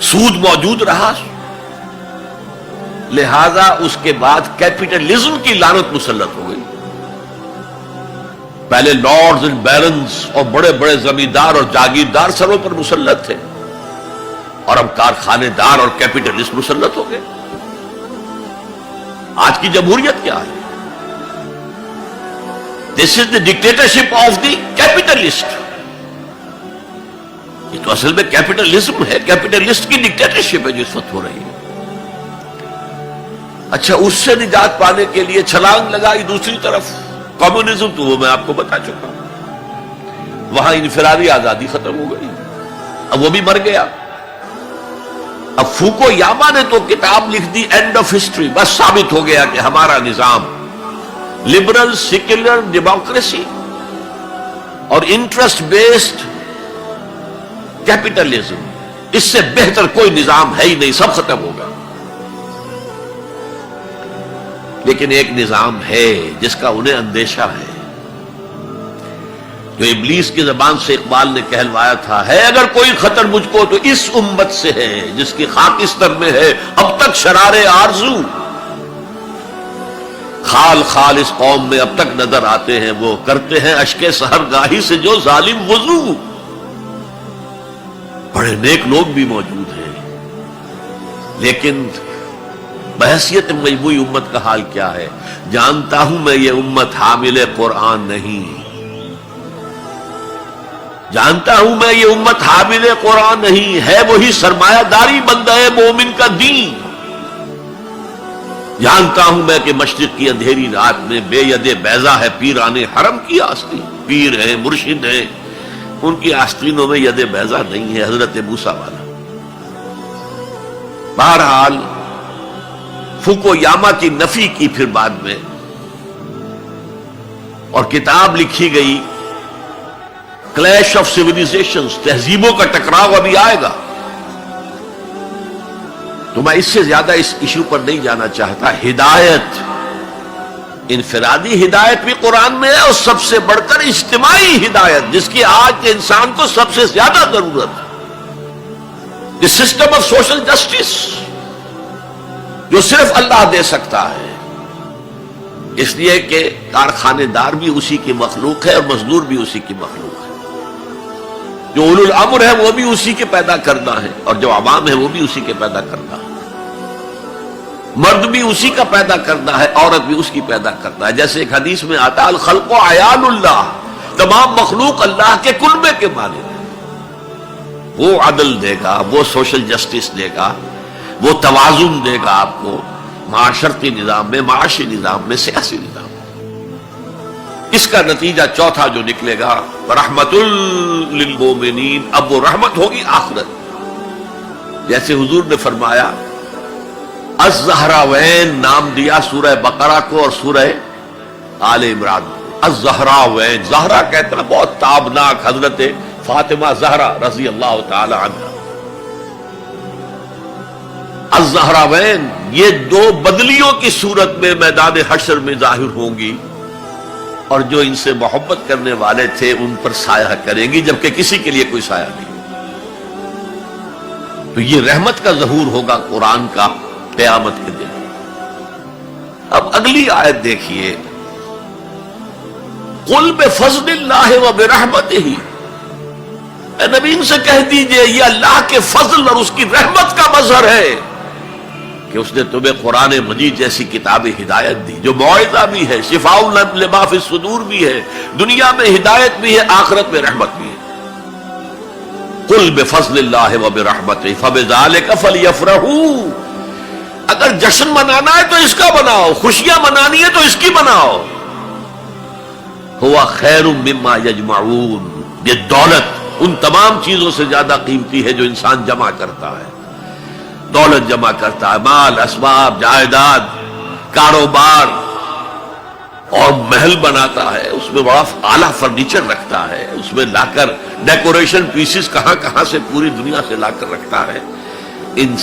سود موجود رہا، لہذا اس کے بعد کیپٹلزم کی لعنت مسلط ہو گئی. پہلے لارڈز اینڈ بیرنز اور بڑے بڑے زمیندار اور جاگیردار سروں پر مسلط تھے، اور اب کارخانے دار اور کیپٹلسٹ مسلط ہو گئے. آج کی جمہوریت کیا ہے؟ دس از دا ڈکٹیٹرشپ آف دی کیپٹلسٹ. یہ تو اصل میں کیپٹلزم ہے، کیپٹلسٹ کی ڈکٹیٹرشپ ہے جو اس وقت ہو رہی ہے. اچھا، اس سے نجات پانے کے لیے چھلانگ لگائی دوسری طرف کمیونزم، تو وہ میں آپ کو بتا چکا ہوں. وہاں انفرادی آزادی ختم ہو گئی، اب وہ بھی مر گیا. اب فوکو یاما نے تو کتاب لکھ دی اینڈ آف ہسٹری. بس ثابت ہو گیا کہ ہمارا نظام لبرل سیکولر ڈیموکریسی اور انٹرسٹ بیسڈ کیپٹلزم، اس سے بہتر کوئی نظام ہے ہی نہیں، سب ختم ہوگا. لیکن ایک نظام ہے جس کا انہیں اندیشہ ہے، جو ابلیس کی زبان سے اقبال نے کہلوایا تھا، ہے اگر کوئی خطر مجھ کو تو اس امت سے ہے جس کی خاکستر میں ہے اب تک شرار آرزو. خال خال اس قوم میں اب تک نظر آتے ہیں، وہ کرتے ہیں اشک سحر گاہی سے جو ظالم وضو. بڑے نیک لوگ بھی موجود ہیں، لیکن بحیثیت مجموعی امت کا حال کیا ہے؟ جانتا ہوں میں یہ امت حامل قرآن نہیں، جانتا ہوں میں یہ امت حامل قرآن نہیں ہے، وہی سرمایہ داری بندہ مومن کا دین. جانتا ہوں میں کہ مشرق کی اندھیری رات میں بے ید بیضا ہے پیران حرم کی آستین. پیر ہیں، مرشد ہیں، ان کی آستینوں میں ید بیضا نہیں ہے، حضرت موسیٰ والا. بہرحال فوکو یاما کی نفی کی پھر بعد میں، اور کتاب لکھی گئی کلیش آف سیویلائزیشنز، تہذیبوں کا ٹکراؤ ابھی آئے گا. تو میں اس سے زیادہ اس ایشو پر نہیں جانا چاہتا. ہدایت، انفرادی ہدایت بھی قرآن میں ہے، اور سب سے بڑھ کر اجتماعی ہدایت جس کی آج کے انسان کو سب سے زیادہ ضرورت ہے، the system of social justice, جو صرف اللہ دے سکتا ہے. اس لیے کہ کارخانے دار بھی اسی کی مخلوق ہے اور مزدور بھی اسی کی مخلوق ہے. جو اولو الامر ہے وہ بھی اسی کے پیدا کرنا ہے، اور جو عوام ہے وہ بھی اسی کے پیدا کرنا ہے. مرد بھی اسی کا پیدا کرنا ہے، عورت بھی اس کی پیدا کرنا ہے. جیسے ایک حدیث میں آتا الخلق عیال اللہ، تمام مخلوق اللہ کے کلبے کے مالک ہیں. وہ عدل دے گا، وہ سوشل جسٹس دے گا، وہ توازن دے گا آپ کو معاشرتی نظام میں، معاشی نظام میں، سیاسی نظام میں. اس کا نتیجہ چوتھا جو نکلے گا رحمت للمومنین، اب وہ رحمت ہوگی آخرت. جیسے حضور نے فرمایا الزہراوین نام دیا سورہ بقرہ کو اور سورہ آل عمران کو. الزہراوین، زہرا کہتے ہیں بہت تابناک حضرت فاطمہ زہرا رضی اللہ تعالی عنہ. الزہراوین یہ دو بدلیوں کی صورت میں میدان حشر میں ظاہر ہوں گی، اور جو ان سے محبت کرنے والے تھے ان پر سایہ کریں گی، جبکہ کسی کے لیے کوئی سایہ نہیں. تو یہ رحمت کا ظہور ہوگا قرآن کا قیامت کے دن. اب اگلی آیت دیکھیے، قل بفضل اللہ وبرحمتہ، اے نبی ان سے کہہ دیجئے یہ اللہ کے فضل اور اس کی رحمت کا مظہر ہے کہ اس نے تمہیں قرآن مجید جیسی کتاب ہدایت دی، جو موعظہ بھی ہے، شفاء لما فی الصدور بھی ہے، دنیا میں ہدایت بھی ہے، آخرت میں رحمت بھی ہے. قل بفضل اللہ وبرحمتہ فبذلک فلیفرحوا، اگر جشن منانا ہے تو اس کا مناؤ، خوشیاں منانی ہے تو اس کی مناؤ. ہوا خیر مما یجمعون، یہ دولت ان تمام چیزوں سے زیادہ قیمتی ہے جو انسان جمع کرتا ہے. دولت جمع کرتا ہے، مال، اسباب، جائیداد، کاروبار، اور محل بناتا ہے، اس میں بڑا اعلیٰ فرنیچر رکھتا ہے، اس میں لا کر ڈیکوریشن پیسز کہاں کہاں سے پوری دنیا سے لا کر رکھتا ہے. ان